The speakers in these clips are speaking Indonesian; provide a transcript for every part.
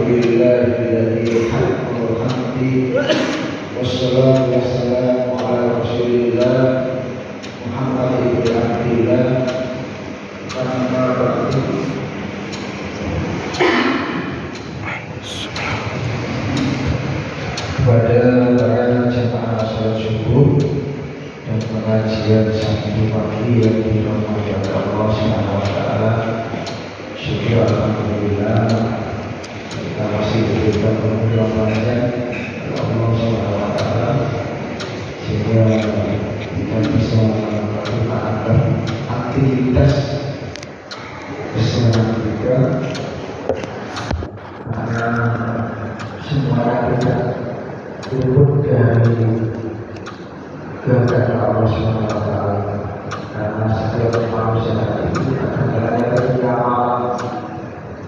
لله الذي حق الحمد والصلاة والسلام على رسول الله محمد بن عبد الله. Amma ba'du. Kepada para jemaah salat subuh dan pengajian Sabtu pagi yang dirahmati Allah Subhanahu wa taala, syukur alhamdulillah kita masih diberikan umur panjang oleh Allah Subhanahu wa taala sehingga kita bisa melakukan aktivitas bersama juga, karena semua kita luput dari kehendak Allah Subhanahu wa taala. Karena setiap manusia itu akan berada di alam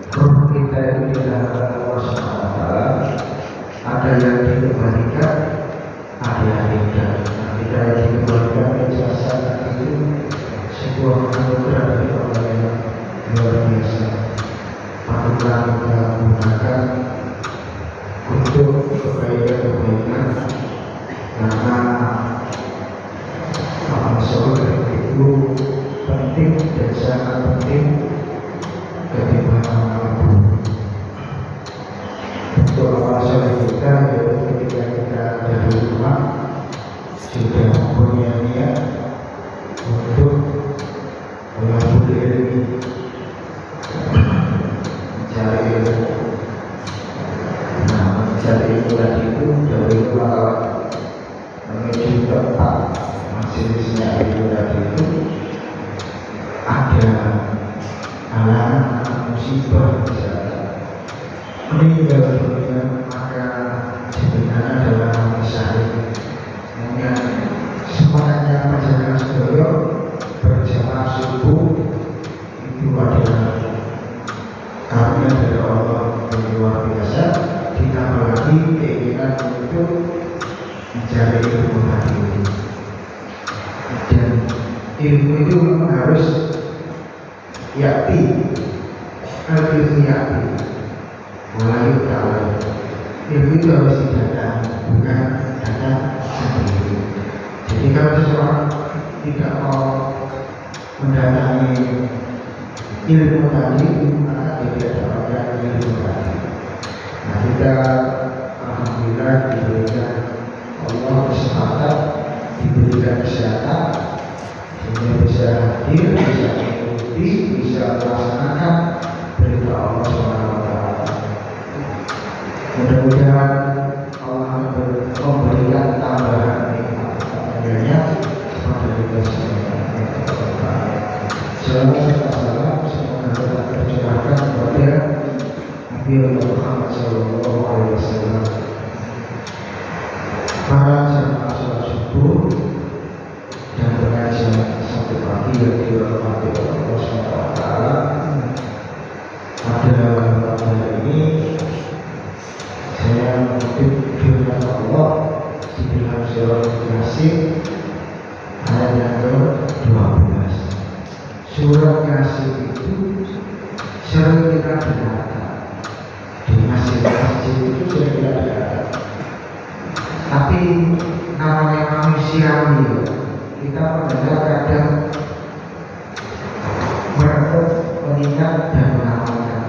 roh kita itu di dalam Allah Subhanahu wa taala. Ada yang dikembalikan, ada yang tidak. Kita yang dikembalikan ijazah itu sebuah anugerah dari Allah yang luar biasa. Patutlah kita gunakan untuk kebaikan-kebaikan, karena amal soleh itu penting dan sangat penting ketimbang amal buruk. Untuk amal soleh kita yaitu ketika kita dari rumah sudah mempunyai niat untuk mengambil ilmu, mencari ilmu. Mencari ilmu tadi itu dari rumah menuju tempat majelisnya ilmu tadi itu ada halangan musibah, misalnya meninggal dunia, maka jenengan adalah misalnya semangatnya panjenengan sedaya berjamaah subuh itu adalah karunia dari Allah yang luar biasa, ditambah lagi keinginan untuk mencari ilmu tadi itu. Dan ilmu itu memang harus yakti, ilmu yakti mulai kalau ilmu itu harus didatang, bukan datang sendiri. Jadi kalau seseorang tidak mau mendatangi ilmu tadi, maka dia tidak dapatkan ilmu tadi. Nah, kita alhamdulillah diberikan Allah kesempatan, diberikan kesehatan sehingga bisa hadir, bisa mengikuti, bisa melaksanakan perintah Allah Subhanahu wa taala. Mudah-mudahan Allah memberikan tambahan nikmat-Nya kepada kita semua. Selamat salam semoga tetap tercurahkan kepada Nabi Muhammad sallallahu alaihi wasallam. Para jemaah salat subuh dan pengajian Sabtu pagi yang dirahmati Allah Subhanahu wa taala, pada hari ini saya mengutip firman Allah di dalam surah Yasin ayat yang ke-12. Surah Yasin itu sering kita dengar di masjid-masjid, itu sering kita dengar. Tapi namanya manusiawi, kita mendengar kadang mengingat dan mengamalkan,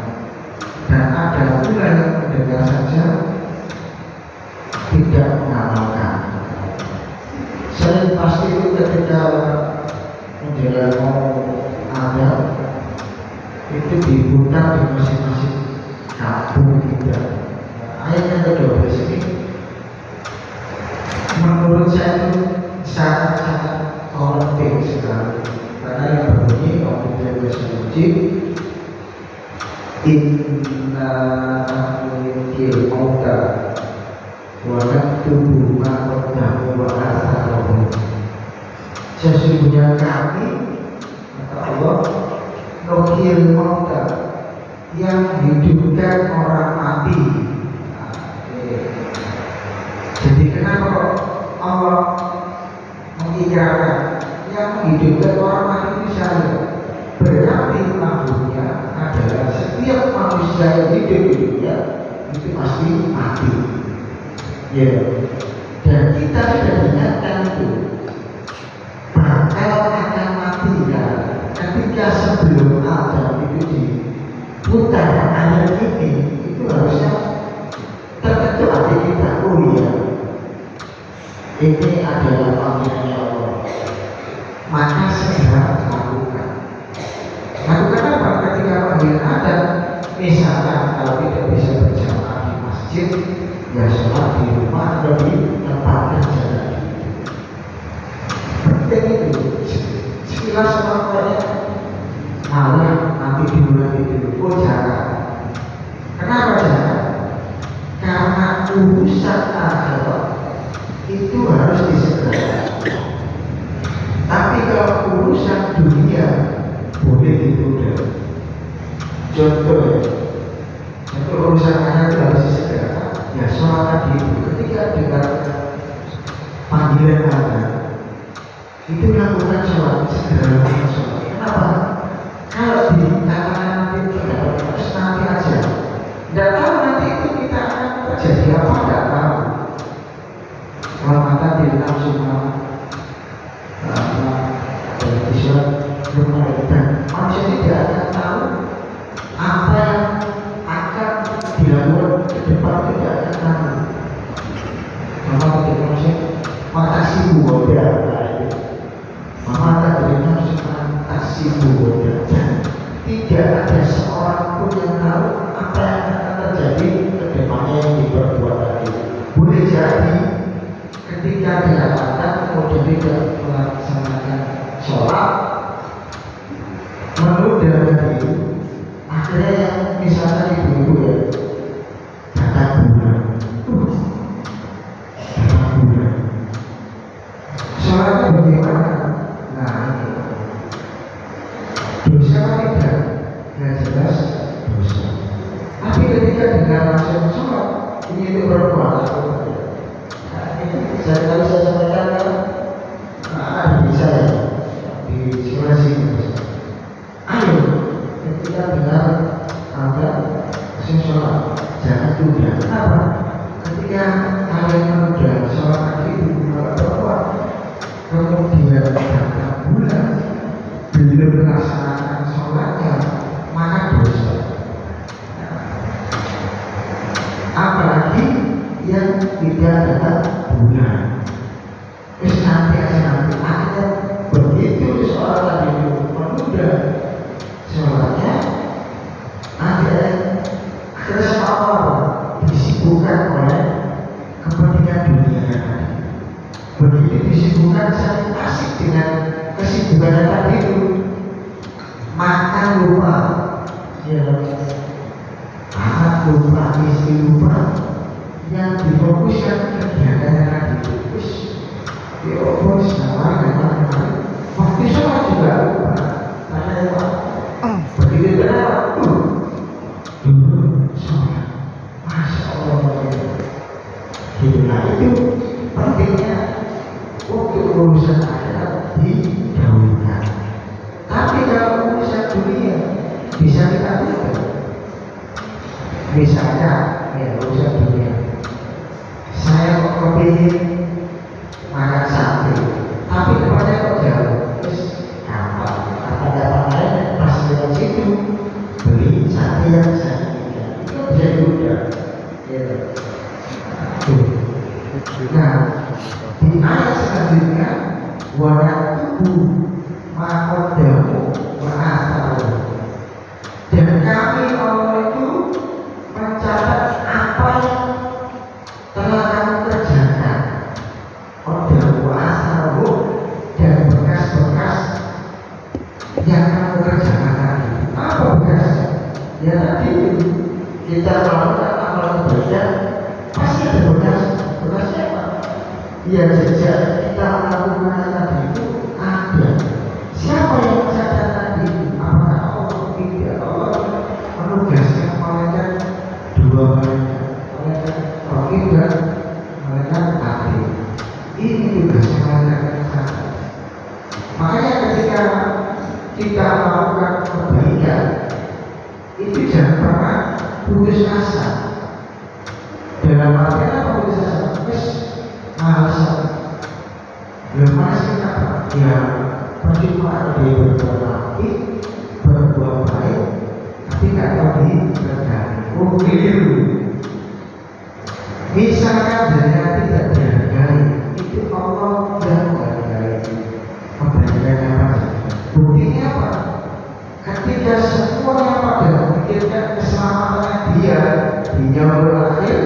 dan ada pula yang mendengar saja tidak mengamalkan. Sering pasti itu ketika menjelang mau ada itu diputar di masing-masing kampung kita. Ayat yang ke-12 ini menurut saya itu sangat-sangat penting sekali, karena yang berbunyi Alhamdulillah suci inna nulikil mauta wa naktubu ma qaddamu wa atharahum. Sesungguhnya kami, kata Allah, nukil mauta, yang hidupkan orang mati. Jadi kenapa Allah mengiyakan yang hidupkan orang mati itu saya? Berarti maksudnya adalah setiap manusia yang hidup di dunia itu pasti mati. Ya, dan kita sudah diingatkan itu bakal akan mati ya. Ketika sebelum Adam itu diputar air ini, itu harusnya tertentu hati kita, oh iya, ini adalah panggilan Allah. Maka segera lakukan. Lakukan apa? Ketika panggilan ada, misalkan kalau tidak bisa berjamaah di masjid, ya sholat di rumah atau di tempat kerja. Penting itu. Sekilas semuanya malah nanti dulu. Oh jangan. Kenapa jangan? Karena urusan akhirat itu harus disegerakan. Tapi kalau urusan dunia boleh ditunda. Contoh ya, untuk urusan akhirat harus disegerakan. Ya sholat tadi ketika dengar panggilan Allah itu lakukan sholat, segera lakukan sholat. Kenapa? Kalau di katakan nanti terus nanti aja, tidak tahu nanti itu kita akan terjadi apa, tidak tahu. Kalau mata di dalam semua di surat rumah dan manusia tidak akan tahu apa yang akan dilakukan ke depan, tidak akan tahu. Mama tidak manusia makasih buoda, mama tidak manusia makasih buoda. Tidak ada seorang pun yang tahu apa yang akan terjadi ke depannya yang diperbuat tadi. Boleh jadi ketika dikatakan kemudian tidak melaksanakan sholat, menunda tadi, akhirnya yang misalnya ibu-ibu ya datang bulan, sholatnya bagaimana? Nah ini dosa tidak? Nggak jelas dosa. Tapi ketika dengar langsung sholat, ini itu berbuat saya tadi saya sampaikan kan bisa ya di sekolah sini. Ayo ketika dengar ada sholat jangan tunda. Kenapa? Ketika kalian menunda sholat tadi berbuat kemudian datang bulan belum melaksanakan sholatnya, maka dosa. Apalagi yang tidak datang bulan, nanti akhirnya begitu seorang tadi menunda sholatnya, akhirnya sama disibukkan oleh kepentingan dunia tadi. Begitu disibukkan saya asik dengan kesibukan tadi itu, makan lupa, ya, anak lupa, istri lupa, yang difokuskan kegiatannya tadi itu. Ya bos, nama waktu sholat juga lupa. Tanya lupa. Begitu kenapa? Dulu sholat, masya Allah. Nah itu pentingnya untuk urusan akhirat didahulukan. Tapi kalau urusan dunia bisa kita tunda. Misalnya, ya urusan dunia. Saya kok kepingin makan sate, tapi tempatnya kok jauh. Terus gampang. Apa lain pas lewat situ beli sate yang saya inginkan. Itu bisa juga. Nah, di ayat selanjutnya waraktubu maqaddamu wa atharu. Dan kami Allah itu mencatat apa yang telah kamu kerjakan, qaddamu wa atharu, dan bekas-bekas yang kamu kerjakan tadi. Apa bekasnya? Ya tadi kita melakukan amal kebaikan pasti ada bekas. Bekasnya apa? Ya jejak kita melakukan tadi itu ada. Siapa yang mencatat tadi? Apakah Allah? Tidak. Allah menugaskan malaikat dua malaikat, malaikat Raqib dan malaikat Atid. Ini tugasnya malaikat mencatat. Makanya ketika kita melakukan kebaikan itu jangan pernah putus asa. Dalam artian apa putus asa? Wes alasan. Belum masih apa? Ya percuma dia berbuat baik, berbuat baik, tapi nggak tahu dihargai. Oh keliru. Misalkan dana tidak dihargai, itu Allah yang menghargai. Kebaikannya apa? Buktinya apa? Ketika semuanya pada memikirkan keselamatannya dia berakhir,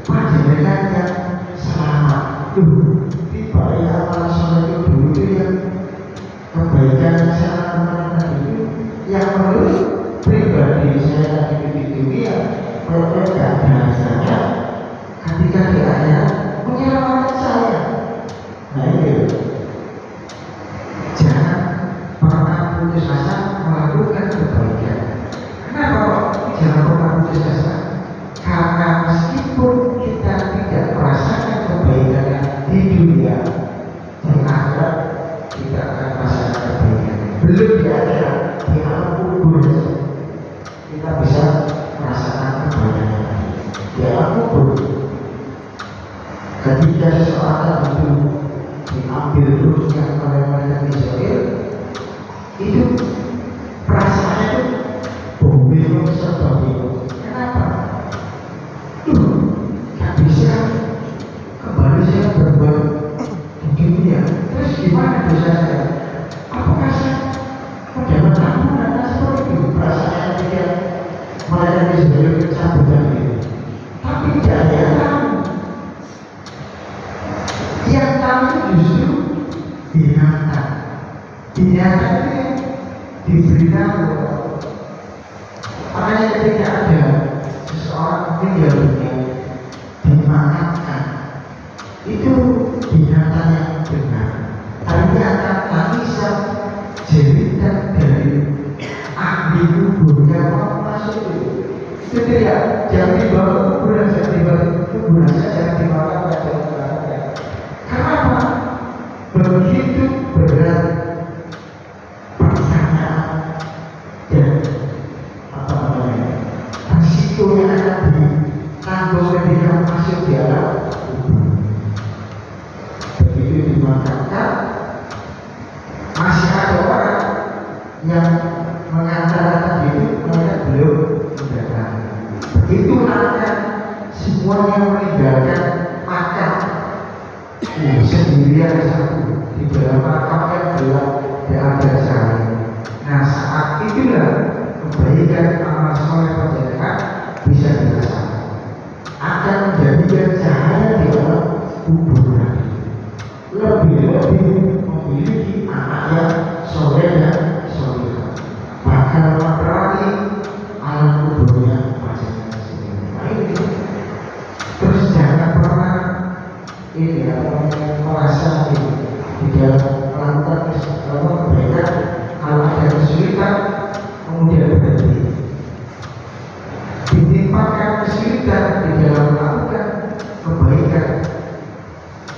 panjenengan yang selamat. Tiba ya amal soleh itu dulu itu yang kebaikan yang saya lakukan itu yang menurut pribadi saya di dunia kalau tidak biasanya ketika di akhirat menyelamatkan saya. Nah itu jangan pernah putus asa melakukan kebaikan. Kenapa jangan pernah putus asa? Karena meskipun kita tidak merasakan kebaikan di dunia, di akhirat kita akan merasakan kebaikan. Belum di akhirat, di alam kubur kita bisa merasakan kebaikan. Di alam kubur, ketika seseorang itu diambil ruhnya oleh malaikat Israel, itu perasaannya itu bingung serba bingung. Kenapa? Gak bisa kembali saya berbuat di dunia. Terus gimana dosa saya? Apakah saya mendapat ampunan seperti itu? Perasaannya ketika malaikat Israel mencabut itu. Tapi tidak ada yang tahu. Yang tahu justru binatang. Binatang itu diberitahu. Makanya ketika ada seseorang meninggal dunia dimakamkan, itu binatang yang benar. Artinya akan tangisan jeritan dari ahli kuburnya masuk itu tidak jangan dibawa ke kuburan, jangan dibawa ke kuburan, jangan dimakamkan, jangan dimakamkan. Kenapa? Begitu berat pertanyaan dan risiko yang akan ditanggung ketika masuk di alam kubur. Begitu dimakamkan, masih ada orang yang mengatakan itu mereka belum mendatangi. Begitu akan semuanya meninggalkan makam sendirian satu di dalam makam yang gelap tidak ada cahaya. Nah saat itulah kebaikan amal soleh panjenengan bisa dirasakan, akan menjadikan cahaya di dalam kuburan. Lebih-lebih memiliki anak yang soleh dan solehah, bakal menerangi alam kuburnya panjenengan sendiri. Nah ini terus jangan pernah ini merasa di dalam melakukan kebaikan kalau ada kesulitan kemudian berhenti. Ditimpakan kesulitan di dalam melakukan kebaikan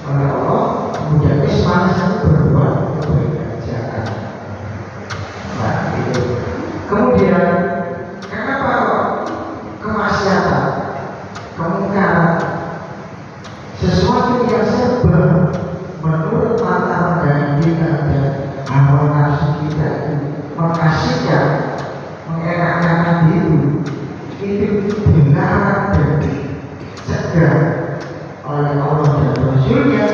oleh Allah, kemudian kesempatan berbuat kebaikan. Jangan. Nah itu. Kemudian kenapa kemaksiatan, kemungkaran, sesuatu yang serba menurut mata pandangan kita dan hawa nafsu kita itu mengasihkan, mengenakan itu dilarang dan dicegah oleh Allah dan Rasulnya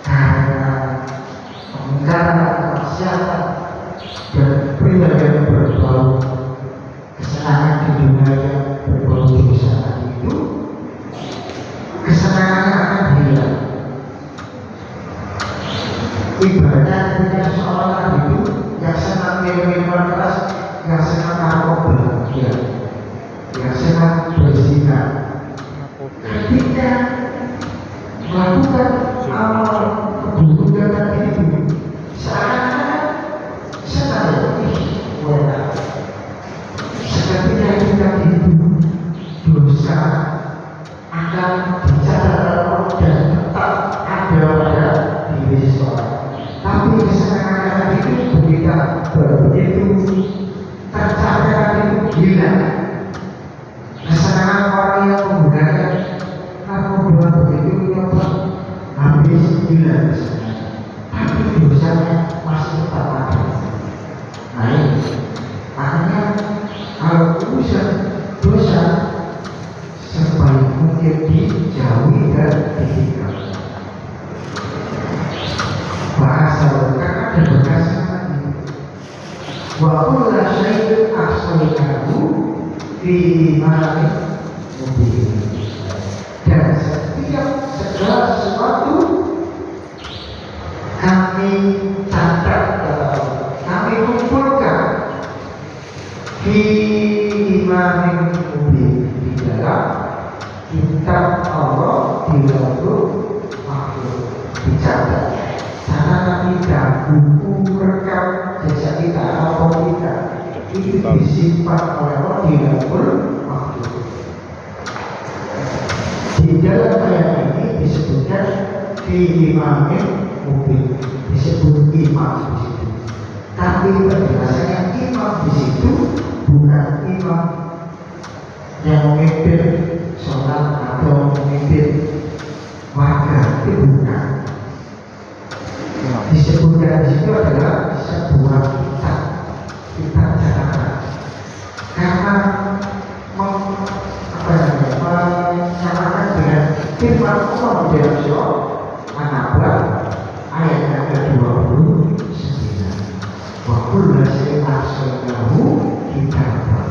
karena kemungkaran, kemaksiatan dan perilaku yang berbau kesenangan di dunia yang berbau dosa itu, kesenangannya akan hilang. Ibaratnya ketika seorang itu yang senang minuman keras, yang senang narkoba, yang senang berzina, ketika melakukan amal keburukan tadi itu seakan-akan senang, seketika itu tadi itu dosa akan dicatat Allah dan tetap ada pada diri seseorang. Tapi kesenangan itu begitu tercapai itu hilang. Kesenangan orang yang menggunakan 9 misalnya, tapi dosanya masih tetap ada. Nah ini, makanya kalau urusan dosa sebaik mungkin dijauhi dan ditinggal. Bahasa karena ada bahasa lagi. Walaupun saya asal-kamu di mana mobil dan setiap segala sesuatu kami catat, kami kumpulkan di imam mobil di dalam kitab Allah di lauh mahfuz dicatat. Karena kami buku rekam jejak kita atau kita itu disimpan oleh Allah di lauh mahfuz. Di dalam ayat ini disebutkan di imamin mobil, disebut imam di situ. Tapi penjelasannya imam di situ bukan imam yang memimpin sholat atau memimpin warga, itu bukan. Disebutkan di situ adalah sebuah kitab catatan. Karena menyamakan dengan firman Allah di dalam surah An-Naba ayat yang ke-29. Wa kullu shay'in ahsaynahu kitaban.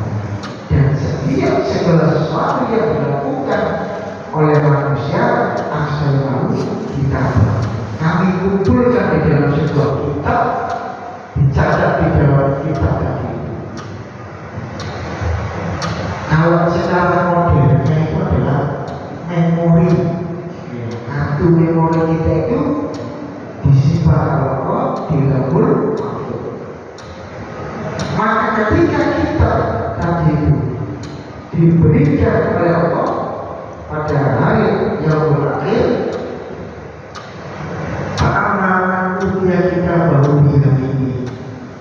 Dan setiap segala sesuatu yang dilakukan oleh manusia ahsaynahu kitaban. Kami kumpulkan di dalam sebuah kitab, dicatat di dalam kitab tadi. Kalau secara modernnya itu adalah memori, kartu memori kita itu disimpan Allah di lauh mahfuz. Maka ketika kita tadi itu diberikan oleh Allah pada hari yang berakhir, yang kita baru bilang ini,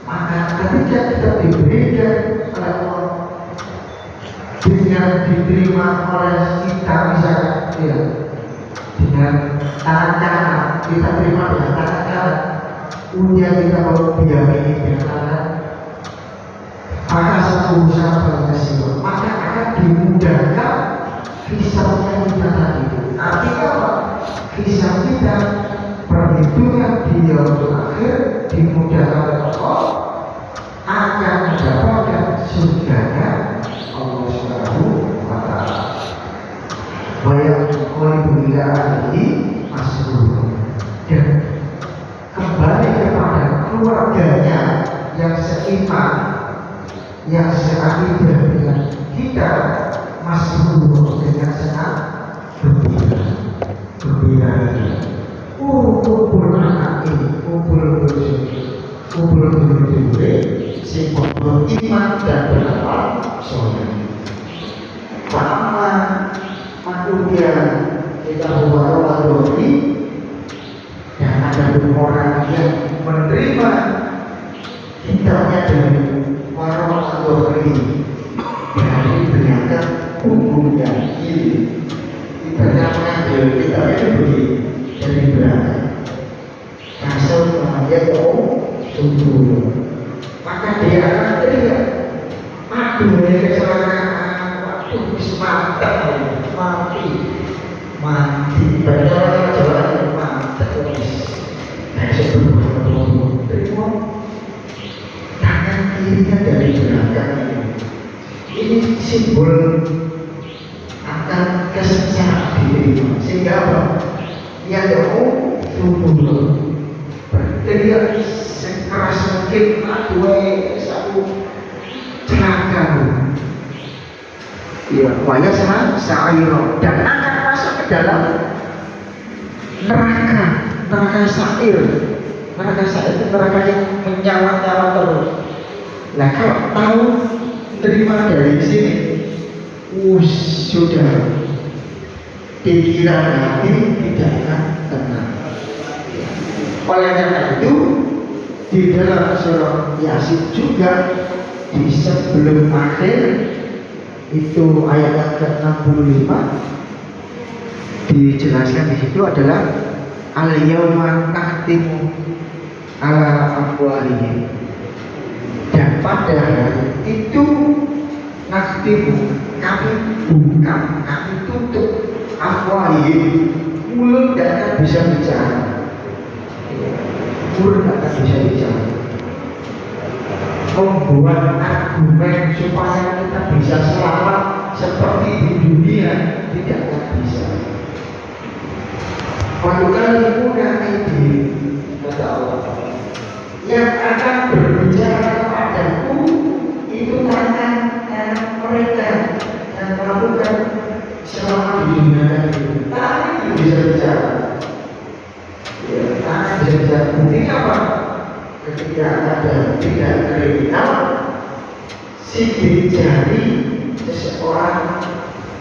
maka ketika kita diberikan oleh Allah dengan diterima oleh kita misalnya ya, dengan tangan kanan kita terima dengan tangan kanan, ujian kita baru bilang ini dengan tangan, maka satu usaha berhasil, maka akan dimudahkan hisabnya kita tadi. Artinya apa? Hisab kita, perhitungan di yaumul akhir dimudahkan oleh Allah, akan mendapatkan surganya Allah Subhanahu wa taala. Wa yaqulu ila ahli masrur, dan kembali kepada keluarganya yang seiman, yang seakidah dengan kita, masrur, dengan senang gembira. Kumpul anak ini, kumpul si iman dan beramal soleh. Sama manusia kita berwarna-warni, dan ada orang yang menerima kitabnya dari warna-warni dari belakang punggungnya kiri. Kita mengambil kitabnya begini dari belakang, langsung mengambil tubuh. Maka dia akan teriak, aduh ini kecelakaan, waduh mati, padahal jalan mati. Nah sebelum terima tangan kirinya dari belakang ini simbol akan kesengsaraan diterima, sehingga apa? Yang tubuh berteriak sekeras mungkin, aduh satu celaka ya, wajah sama sa'iro, dan akan masuk ke dalam neraka sa'ir. Neraka sa'ir itu neraka yang menyala-nyala terus. Nah kalau tahu terima dari sini, sudah pikiran hati tidak akan tenang. Oleh karena itu di dalam surah Yasin juga di sebelum akhir itu ayat yang ke-65 dijelaskan di situ adalah al-yawma nakhtimu ala afwahihim, dan pada hari itu nakhtimu, kami buka, kami tutup afwahihim, mulut tidak akan bisa bicara, mulut tidak akan bisa bicara, membuat argumen supaya kita bisa selamat seperti di dunia tidak akan bisa. Wadukalimuna aydihim, kata Allah, yang akan berbicara kepadaku itu tangan mereka yang melakukan selama di dunia tadi. Tangan itu bisa bicara, ya, tangan bisa bicara. Buktinya apa? Ketika ada tidak kriminal, sidik jari seseorang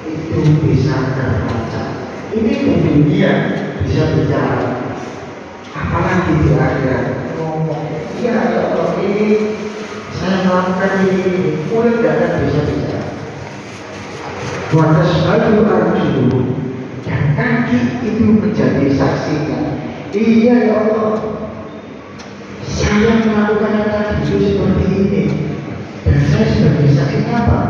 itu bisa terbaca. Ini di dunia bisa bicara, apalagi di akhirat ngomong, iya ya Allah, ini saya melakukan ini, mulut tidak akan bisa bicara. Watas baju arjulu, dan kaki itu menjadi saksinya. Iya ya Allah, saya melakukan yang tadi itu seperti ini, dan saya sebagai saksinya apa?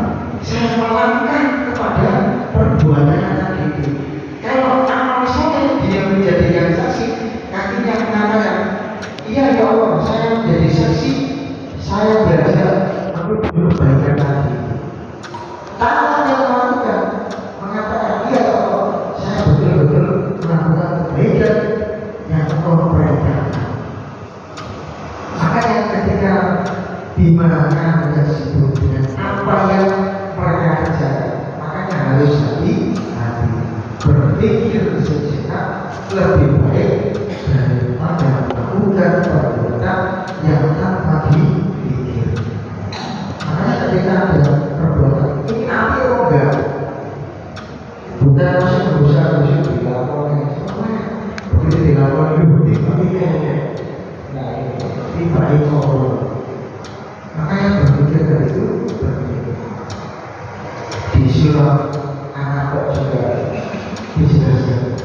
Saya melakukan kepada perbuatan yang tadi itu. Kalau amal saya dia menjadikan saksi, kakinya mengatakan, iya ya Allah, saya menjadi saksi, saya belajar aku kebaikan tadi. Tangan yang melakukan mengatakan, iya ya Allah, saya betul-betul melakukan kebaikan yang engkau perintahkan. Makanya ketika dimarakan dan disebut dengan apa yang mereka kerjakan, makanya harus hati-hati, berpikir sejenak lebih baik daripada melakukan perbuatan yang tanpa dipikir. Makanya ketika ada perbuatan ini nanti enggak, bukan masih berusaha dilakukan, begitu dilakukan tiba-tiba, nah ini tiba-tiba. Makanya berpikir dari itu, berpikir di surah Anak juga dijelaskan,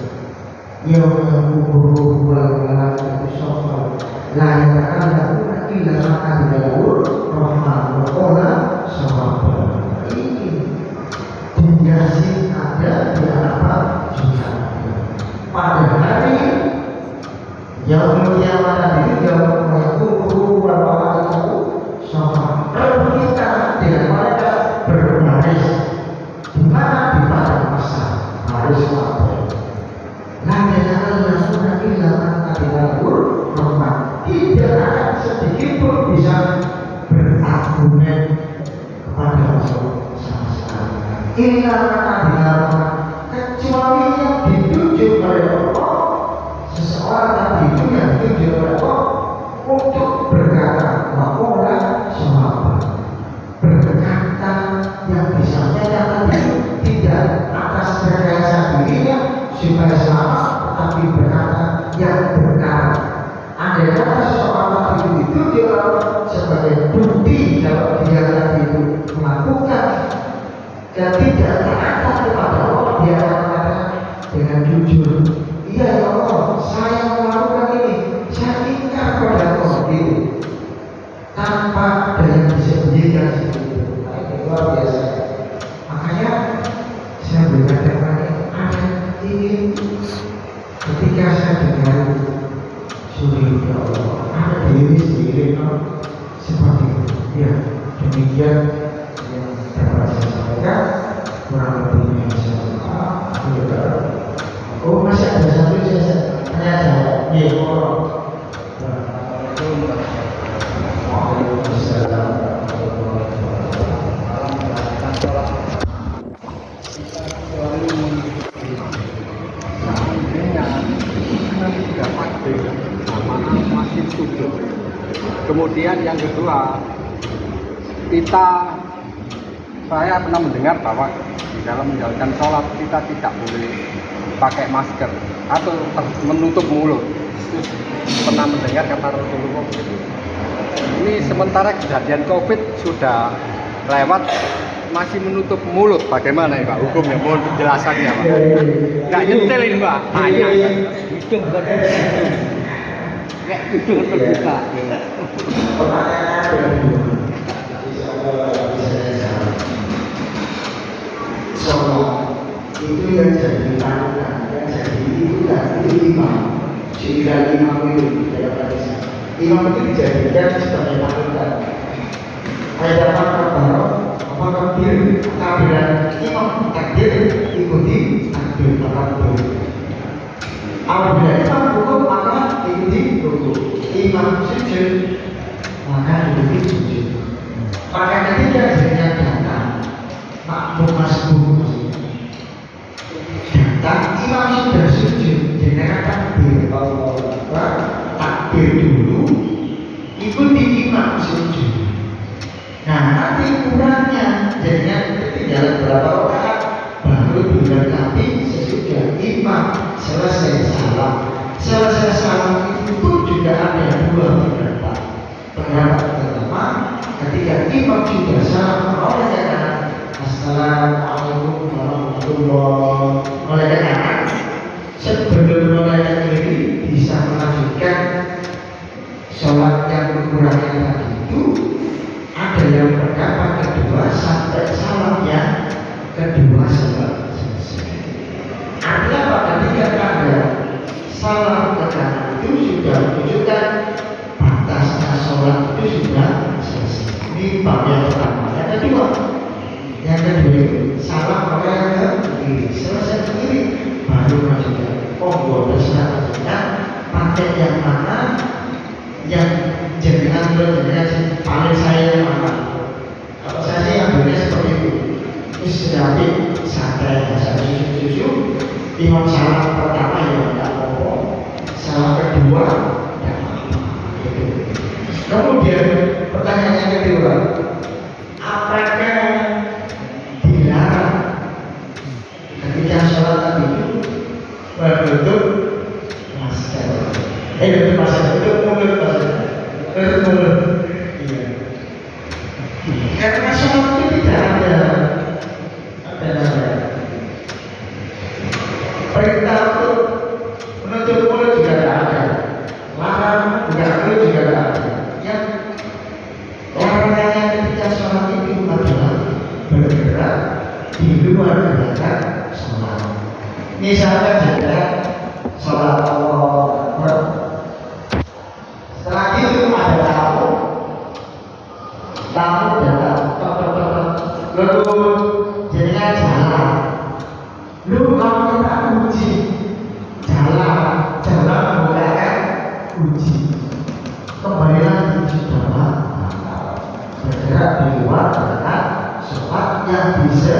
yang mengukur bulan-bulan itu soal layak akan illa makan daur rahman wakola sahabat. Ini dikasih ada di hadapan juga pada hari yang mulia mana ini yang mengukur bulan-bulan itu sahabat. Kalau kita dengan mereka berbaris di mana di pada masa harus sampai. Nah, jangan langsung lagi lakukan daur rahman. Tidak akan sedikit pun bisa berargumen kepada Allah sama sekali. Inilah kata dilarang, kecuali yang dituju oleh Allah. Seseorang tadi itu yang dituju oleh Allah untuk berkata bahwa sahabat berkata yang disampaikan tadi tidak atas rekayasa dirinya supaya selamat, tetapi berkata yang benar. Andai kata seseorang tadi itu dia sebagai bukti kalau dia tadi itu melakukan dan tidak taat kepada Allah, dia akan mengatakan dengan jujur, iya ya Allah, saya melakukan ini, saya ingkar pada Allah itu, tanpa ada yang disembunyikan seperti itu. Nah, ini luar biasa. Makanya saya berkata ada ingin ketika saya dengar suri ya Allah, ada diri sendiri seperti itu. Ya, demikian yang dapat saya sampaikan, kurang lebihnya insyaallah. Oh, masih ada satu saya tanya jawab. Iya, Waalaikumsalam. Kemudian yang kedua, saya pernah mendengar bahwa di dalam menjalankan sholat kita tidak boleh pakai masker atau menutup mulut. Pernah mendengar kata Rasulullah begitu. Ini sementara kejadian COVID sudah lewat, masih menutup mulut, bagaimana ya Pak hukumnya? Mohon penjelasannya Pak. Nggak nyentelin Pak, tanya. Hidung bukan kayak hidung terbuka. Pertanyaannya sholat itu yang jadi panutan, yang jadi itu kan itu imam. Jika imam itu dalam hadis, imam itu dijadikan sebagai panutan. Ada apa takbir, takbiran imam takbir ikuti takbir takbir. Apabila imam rukuk maka ikuti rukuk. Imam sujud maka ikuti sujud. Maka ketika jadinya datang makmum masbuk datang imam sudah sujud, jadi takbir takbir dulu, ikuti imam sujud. Nah nanti kurangnya jadinya ketinggalan berapa rakaat baru dilengkapi sesudah imam selesai salam. Selesai salam itu pun juga ada dua pendapat. Pendapat pertama, ketika imam sudah salam menolehkan assalamualaikum warahmatullahi wabarakatuh, sebelum menolehkan diri bisa melanjutkan sholat yang kekurangan tadi itu. Ada yang pendapat kedua sampai salam yang kedua selesai. Artinya apa? Ketika ada salam ke kanan itu sudah menunjukkan batasnya sholat itu sudah selesai. Ini bab yang pertama. Yang kedua itu salam oleh ke kiri, selesai ke kiri baru lanjutkan. Oh, terserah kita pakai yang mana yang jenengan paling saya yang mana. Kalau saya sih ambilnya seperti itu. Ini sudah santai, saya susu. Imam salam pertama ya tidak apa-apa, salam kedua tidak apa-apa. Kemudian pertanyaan yang kedua, apakah dilarang ketika sholat tadi itu bertutup masker? Tutup masker, tutup mulut masker, tutup mulut. Iya. Karena sholat itu tidak ada perintah untuk menutup mulut juga tidak ada, larang buka mulut juga tidak ada. Yang larangannya ketika sholat itu adalah bergerak di luar gerakan sholat. Misalkan saja sholat Allah, setelah itu ada tamu datang, lalu jadinya jalan. Lu kamu tak uji jalan menggunakan uji, kembali lagi sudah bergerak di luar gerakan sholat yang bisa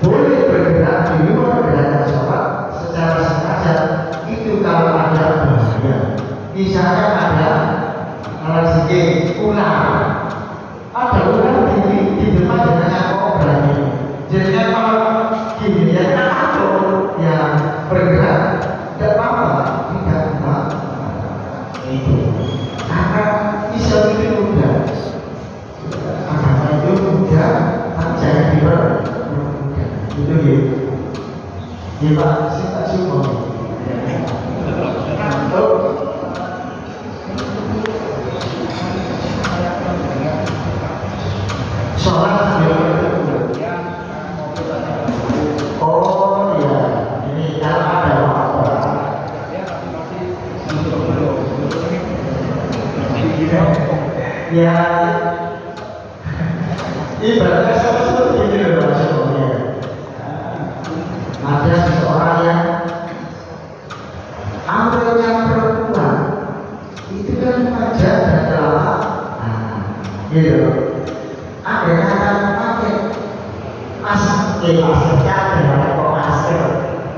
boleh bergerak di luar gerakan sholat secara sengaja. Itu kalau ada bahaya, misalnya ada alat sikit ular, ada ular di depan dengan kobra ini, jadi kalau gini ya atur yang bergerak tidak apa-apa, tidak apa-apa. Itu karena Islam itu mudah, agama itu mudah, tapi jangan dipermudah. Itu gitu. Ya Pak, saya tak suka. Sholat sambil berdoa. Oh ya, ini kalau ada apa-apa. Ya, ibaratnya seperti ini loh maksudnya. Ada seseorang yang ambilnya perempuan itu kan wajah dan celana, gitu. Ada yang akan pakai masker cadar atau masker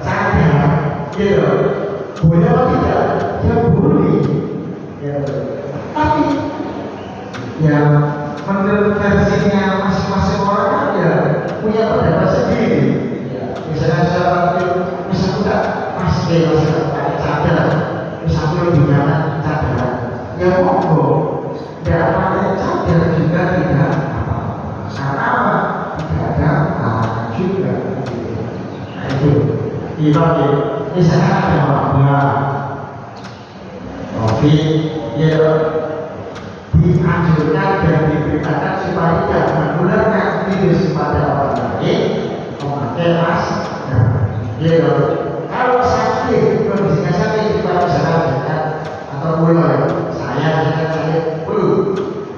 cadar, gitu. Boleh atau tidak? Ya boleh. Tapi ya menurut versinya masing-masing orang ya punya pendapat sendiri. Misalnya saya misalnya masker pakai cadar, misalnya lebih nyaman cadar, ya monggo. Tidak pakai cadar juga tidak apa-apa. Karena Iya, di sana ada wabah, COVID, ya dianjurkan dan diberitakan supaya tidak menularkan virus pada orang lain, memakai masker. Ya, kalau sakit, kondisinya sakit supaya misalkan dekat atau mulai saya dekat sakit flu,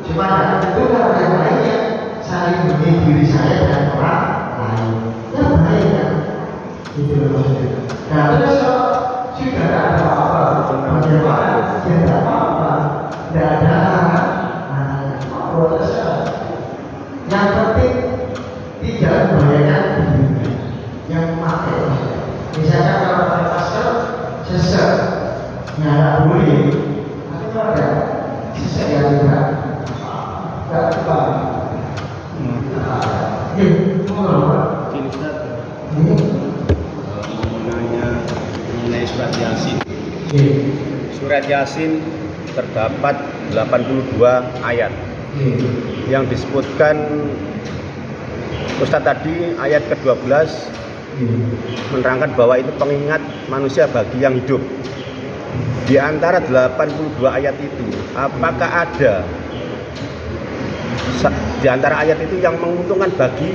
supaya itu kalau yang lainnya saling menghindari diri saya dan orang lain. Ya baik kan? Itu maksudnya. Nah terus sudah ada apa-apa, bagaimana? Ya tidak apa-apa, tidak ada protesnya. Yang penting tidak membahayakan dirinya yang memakai masker. Misalkan kalau pakai masker sesek, nggak boleh. Tapi kalau ada sesek yang tidak apa. Ini mengenai surat Yasin. Surat Yasin terdapat 82 ayat yang disebutkan Ustadz tadi. Ayat ke-12 menerangkan bahwa itu pengingat manusia bagi yang hidup. Di antara 82 ayat itu, apakah ada di antara ayat itu yang menguntungkan bagi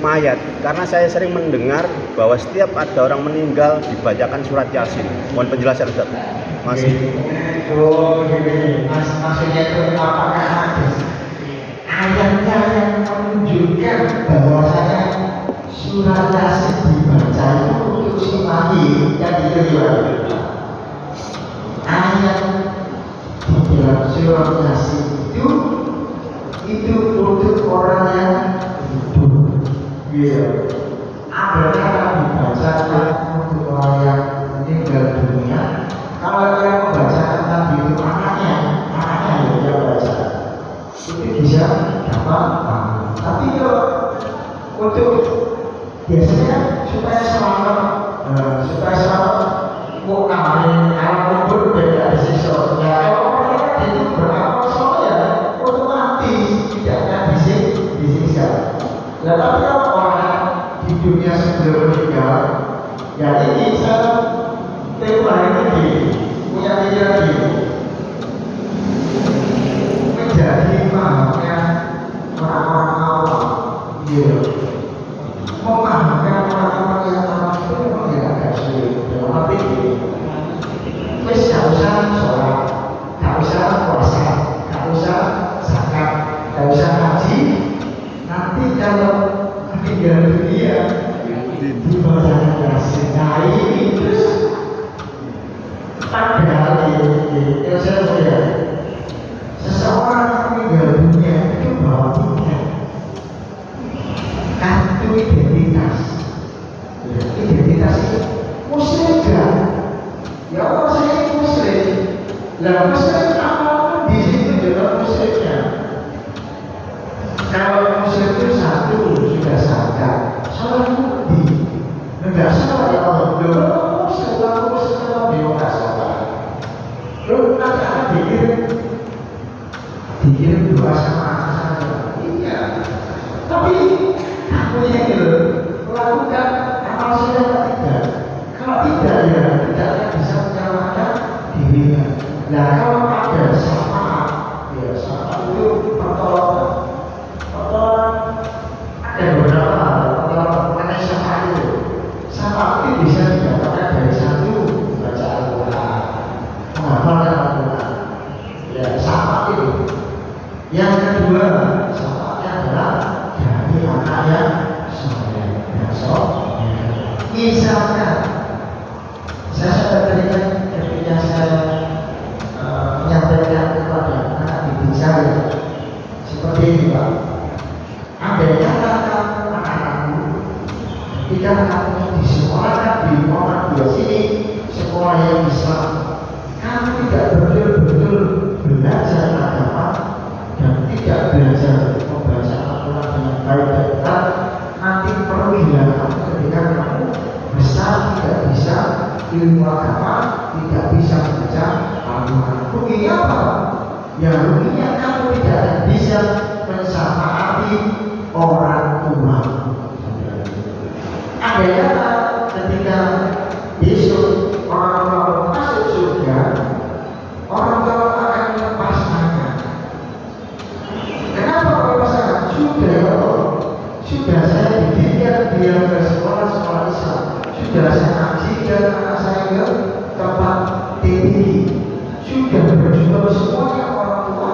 mayat? Karena saya sering mendengar bahwa setiap ada orang meninggal dibacakan surat Yasin. Mohon penjelasan Ustaz. Masih. Oh, gini. Maksudnya itu apakah ada ayatnya yang menunjukkan bahwasanya surat Yasin dibaca itu untuk si mayit yang diterima? Ayat di dalam surat Yasin itu untuk orang yang hidup. Iya. Adakah yang dibacakan untuk orang yang meninggal dunia? Kalau yang membacakan tadi itu anaknya yang baca, itu bisa dapat pahala. Tapi kalau untuk biasanya supaya selamat mau kemarin alam kubur beda disiksa. Ya kalau orang itu beramal soleh otomatis tidak akan disiksa. Nah, tapi kalau orang di dunia sebelum meninggal, ya ini saya tempat ini punya pikiran ini menjadi pahamnya orang-orang awam. Memahamkan orang-orang yang awam itu memang tidak ada sulit. Tapi wis gak usah sholat, gak usah puasa, gak usah zakat, gak usah haji. Nanti kalau meninggal dunia dibacakan Yasin. Nah ini terus padahal ini saya melihat seseorang meninggal dunia itu bawa tiket kartu identitas. Identitas itu muslim kan? Ya Allah saya ini muslim. Lah muslim apa di situ juga muslimnya. Kalau muslim itu satu sudah sadar, salah bukti, enggak salah ya Allah. Setelah muslim enggak salah. Lalu nanti akan dikirim doa sama saja. Iya. Tapi aku yang melakukan amal soleh atau tidak? Kalau tidak ya tidak akan bisa menyelamatkan dirinya. Nah kalau ada syafaat, ya syafaat itu pertolongan. Ada beberapa pertolongan mengenai syafaat itu. Syafaat itu bisa didapatkan dari satu baca Al-Quran, menghafalkan Al-Quran. Ya syafaat itu. Yang kedua syafaatnya adalah dari anak yang soleh. Misalnya saya sudah berikan ketika saya menyampaikan kepada anak didik saya seperti ini Pak. Andainya anak-anakku ketika kamu disekolahkan di Muhammadiyah sini sekolah yang Islam, kamu tidak betul-betul belajar agama dan tidak belajar membaca Al-Quran dengan baik dan benar, nanti perwira kamu ketika kamu besar tidak bisa ilmu agama, tidak bisa membaca Al-Quran. Ruginya apa? Ya ruginya kamu tidak bisa mensyafa'ati orang tua. Ada ketika orang tua masuk surga, orang tua akan melepas tangan. Kenapa kalau saya sudah saya dididik dia ke sekolah Islam, sudah saya ngajikan anak saya ke tempat tinggi, sudah berjuang semuanya orang tua,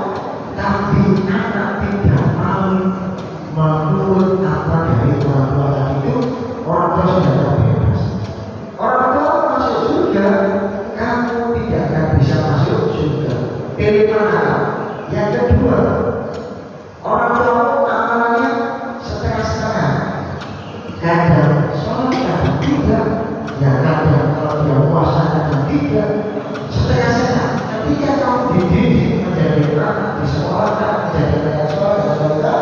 tapi anak tidak mau menurut apa dari orang tua itu, orang tua sudah terbebas. Orang tua masuk surga, kamu tidak akan bisa masuk surga. Pilih mana? Yang kedua, orang tua amalannya setengah-setengah. Kadang sholat, kadang tidak. Ya kadang kalau dia puasa, kadang tidak. Setengah-setengah. Ketika kamu dididik menjadi anak di sekolah, menjadi anak sekolah,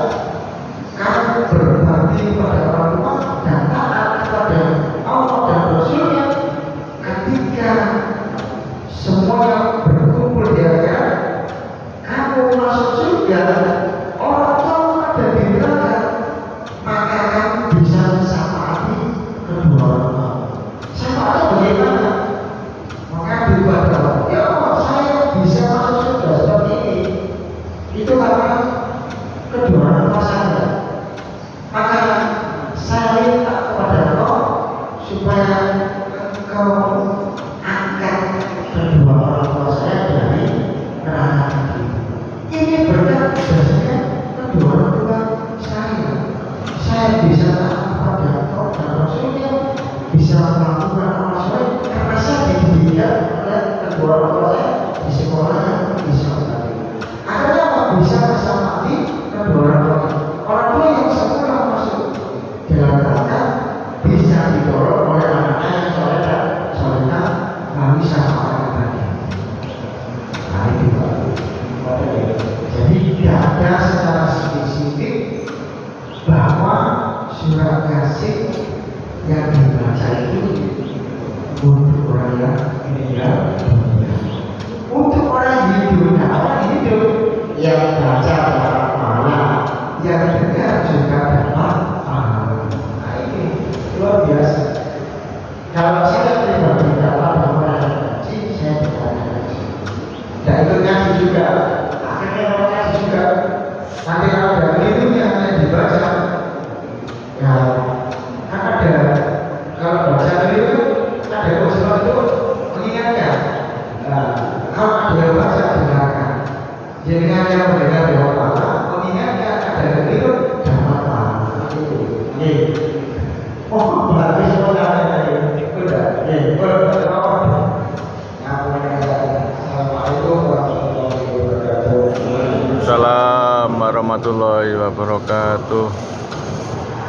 kamu berbakti pada orang tua dan taat kepada Allah dan Rasulnya. Ketika semuanya berkumpul di akhirat, kamu masuk surga, orang tua ada di neraka, maka kamu bisa mensyafaati kedua orang tua. Syafaatnya bagaimana? Mengadu pada Allah, ya Allah, saya bisa masuk surga seperti ini. Itu karena kedua orang tua saya. Maka saya minta kepada Allah supaya engkau angkat kedua orang tua saya dari neraka. Ini berkat biasanya kedua orang tua saya. Saya bisa taat kepada Allah dan Rasulnya, bisa melakukan amal soleh karena saya dididik oleh kedua orang tua saya di sekolah yang bisa tadi. Akhirnya apa? Bisa mensyafaati kedua orang tua. Orang tua yang semula masuk dalam neraka bisa didorong oleh anaknya yang soleh dan solehah melalui syafaat tadi. Nah itu Pak. Jadi tidak ada secara spesifik bahwa surat Yasin yang dibaca itu untuk orang yang meninggal dunia. Untuk orang hidup yang baca dalam malam, yang dengar juga dapat paham. Nah ini luar biasa. Kalau saya pribadi dapat orang yang ngaji, saya tidak ngaji. Dan itu ngaji juga. Akhirnya orang ngaji juga. Nanti kalau ada ilmunya yang dibaca, ya kan ada. Kalau baca itu ada usul itu mengingatkan. Nah, kalau ada yang baca dengarkan. Jadi yang mendengar dari Allah mengingatkan ada itu dapat paham. Ini. Oh, berarti semuanya ini udah. Ini betul. Assalamualaikum warahmatullahi wabarakatuh. Assalamualaikum warahmatullahi wabarakatuh.